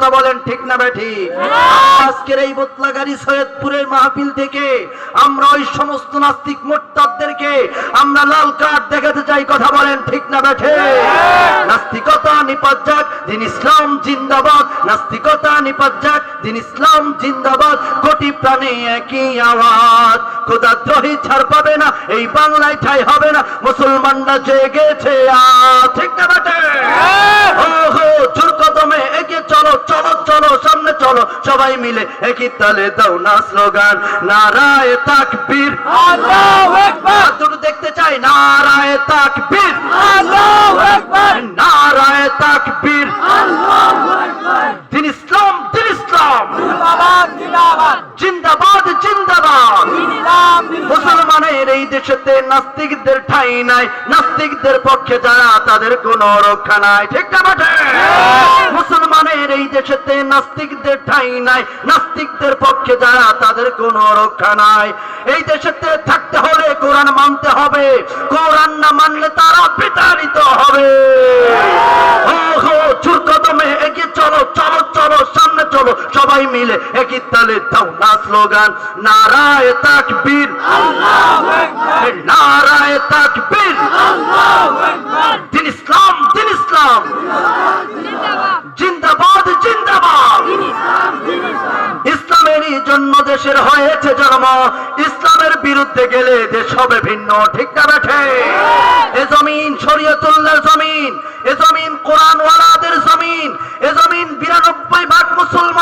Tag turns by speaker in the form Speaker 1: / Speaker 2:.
Speaker 1: কথা বলেন ঠিক না বেঠিক? আজকের এই বোতলাগাড়ি সৈয়দপুরের মাহফিল থেকে আমরা ওই সমস্ত নাস্তিক মোরতাদদেরকে আমরা লাল কার্ড দেখাতে চাই, কথা বলেন ঠিক না বেঠিক? নাস্তিকতা নিপাত যাক, দিন ইসলাম জিন্দাবাদ। নাস্তিকতা নিপাত যাক, দিন ইসলাম জিন্দাবাদ। কোটি প্রাণে একই আওয়াজ, খোদাদ্রোহী ছাড় পাবে না, এই বাংলায় ঠাই হবে না, মুসলমানরা জেগেছে আজ, ঠিক না বেঠিক? ওহো জোর কদমে এগিয়ে চলো, চলো চলো সামনে চলো, সবাই মিলে একই তালে দাও না স্লোগান, নারায়ে তাকবীর আল্লাহু আকবার। দুটো দেখতে চাই, নারায়ে তাকবীর আল্লাহু আকবার, নারায়ে তাকবীর আল্লাহু আকবার। দিন ইসলাম, দিন ইসলাম জিন্দাবাদ, জিন্দাবাদ, জিন্দাবাদ, জিন্দাবাদ। মুসলমানের এই দেশেতে নাস্তিকদের ঠাঁই নাই, নাস্তিকদের পক্ষে যারা তাদের কোনো রক্ষা নাই, ঠিক না বেঠিক? মুসলমানের এই দেশেতে নাস্তিকদের ঠাঁই নাই, নাস্তিকদের পক্ষে যারা তাদের কোনো রক্ষা নাই। এই দেশেতে থাকতে হলে কোরআন মানতে হবে, কোরআন না মানলে তারা বিতাড়িত হবে। ওহো জোর কদমে এগিয়ে চলো, চলো চলো সামনে চলো, সবাই মিলে একই তালে দাও না স্লোগান, নারায়ে তাকবীর আল্লাহু আকবার, নারায়ে তাকবীর আল্লাহু আকবার। দিন ইসলাম, দিন ইসলাম জিন্দাবাদ, জিন্দাবাদ। ইসলামেরই জন্য দেশের হয়েছে জন্ম, ইসলামের বিরুদ্ধে গেলে দেশ হবে ভিন্ন, ঠিক না বেঠিক? এ জমিন শরীয়তুল্লাহর জমিন, এ জমিন কোরআনওয়ালাদের জমিন, এ জমিন 92 ভাগ মুসলমান